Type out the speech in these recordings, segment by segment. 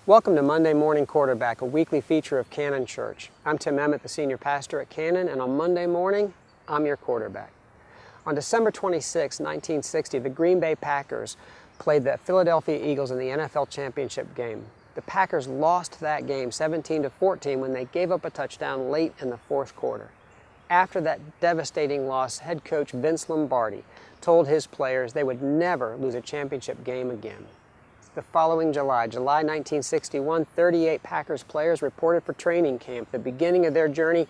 Welcome to Monday Morning Quarterback, a weekly feature of Cannon Church. I'm Tim Emmett, the senior pastor at Cannon, and on Monday morning, I'm your quarterback. On December 26, 1960, the Green Bay Packers played the Philadelphia Eagles in the NFL championship game. The Packers lost that game 17-14 when they gave up a touchdown late in the fourth quarter. After that devastating loss, head coach Vince Lombardi told his players they would never lose a championship game again. The following July 1961, 38 Packers players reported for training camp, the beginning of their journey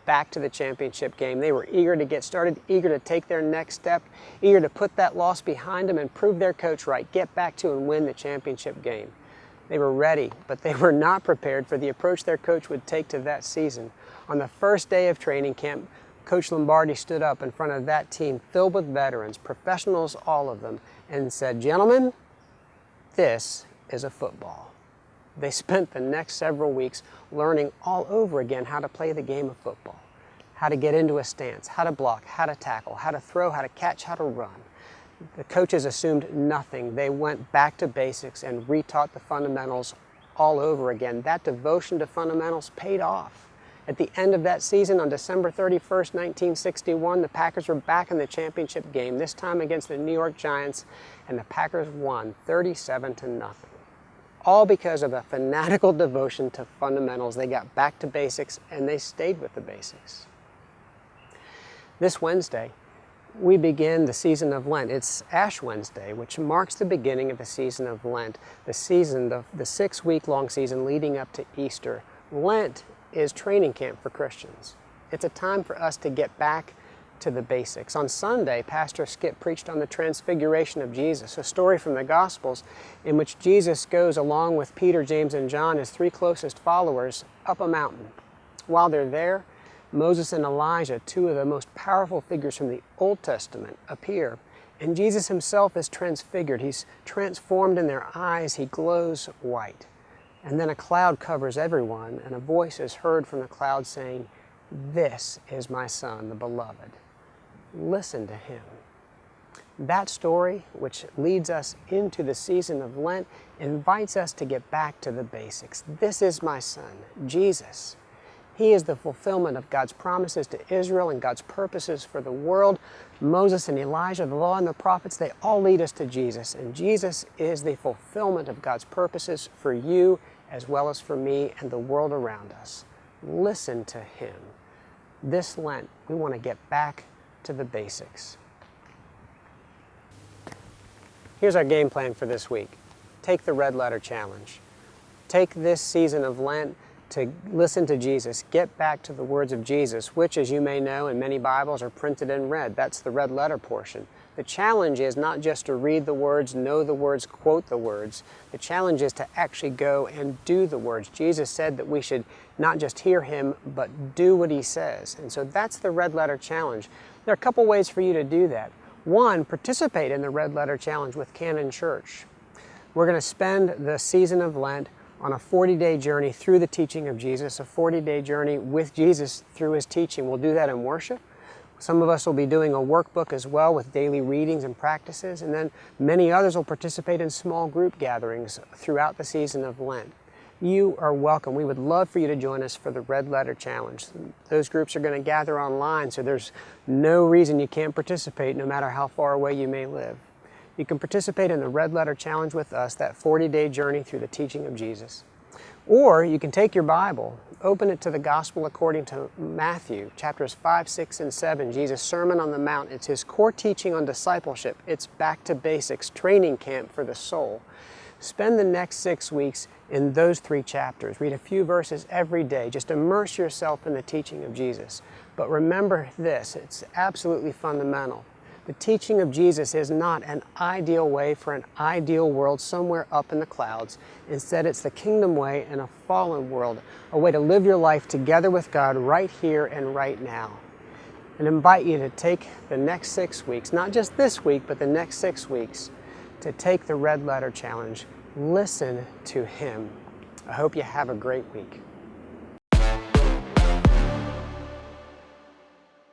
back to the championship game. They were eager to get started, eager to take their next step, eager to put that loss behind them and prove their coach right, get back to and win the championship game. They were ready, but they were not prepared for the approach their coach would take to that season. On the first day of training camp, Coach Lombardi stood up in front of that team filled with veterans, professionals, all of them, and said, "Gentlemen, this is a football." They spent the next several weeks learning all over again how to play the game of football, how to get into a stance, how to block, how to tackle, how to throw, how to catch, how to run. The coaches assumed nothing. They went back to basics and retaught the fundamentals all over again. That devotion to fundamentals paid off. At the end of that season, on December 31st, 1961, the Packers were back in the championship game, this time against the New York Giants, and the Packers won 37-0. All because of a fanatical devotion to fundamentals. They got back to basics, and they stayed with the basics. This Wednesday, we begin the season of Lent. It's Ash Wednesday, which marks the beginning of the season of Lent, the 6-week-long season leading up to Easter. Lent is training camp for Christians. It's a time for us to get back to the basics. On Sunday, Pastor Skip preached on the transfiguration of Jesus, a story from the Gospels in which Jesus goes along with Peter, James, and John, his three closest followers, up a mountain. While they're there, Moses and Elijah, two of the most powerful figures from the Old Testament, appear. And Jesus himself is transfigured. He's transformed in their eyes. He glows white. And then a cloud covers everyone, and a voice is heard from the cloud saying, "This is my Son, the Beloved. Listen to him." That story, which leads us into the season of Lent, invites us to get back to the basics. This is my Son, Jesus. He is the fulfillment of God's promises to Israel and God's purposes for the world. Moses and Elijah, the law and the prophets, they all lead us to Jesus. And Jesus is the fulfillment of God's purposes for you as well as for me and the world around us. Listen to him. This Lent, we want to get back to the basics. Here's our game plan for this week. Take the Red Letter Challenge. Take this season of Lent to listen to Jesus, get back to the words of Jesus, which, as you may know, in many Bibles are printed in red. That's the red letter portion. The challenge is not just to read the words, know the words, quote the words. The challenge is to actually go and do the words. Jesus said that we should not just hear him, but do what he says. And so that's the Red Letter Challenge. There are a couple ways for you to do that. One, participate in the Red Letter Challenge with Cannon Church. We're going to spend the season of Lent on a 40-day journey through the teaching of Jesus, a 40-day journey with Jesus through his teaching. We'll do that in worship. Some of us will be doing a workbook as well with daily readings and practices, and then many others will participate in small group gatherings throughout the season of Lent. You are welcome. We would love for you to join us for the Red Letter Challenge. Those groups are going to gather online, so there's no reason you can't participate no matter how far away you may live. You can participate in the Red Letter Challenge with us, that 40-day journey through the teaching of Jesus. Or you can take your Bible, open it to the Gospel according to Matthew, chapters 5, 6, and 7, Jesus' Sermon on the Mount. It's his core teaching on discipleship. It's back to basics, training camp for the soul. Spend the next 6 weeks in those 3 chapters. Read a few verses every day. Just immerse yourself in the teaching of Jesus. But remember this, it's absolutely fundamental. The teaching of Jesus is not an ideal way for an ideal world somewhere up in the clouds. Instead, it's the kingdom way in a fallen world, a way to live your life together with God right here and right now. And invite you to take the next 6 weeks, not just this week, but the next 6 weeks, to take the Red Letter Challenge. Listen to him. I hope you have a great week.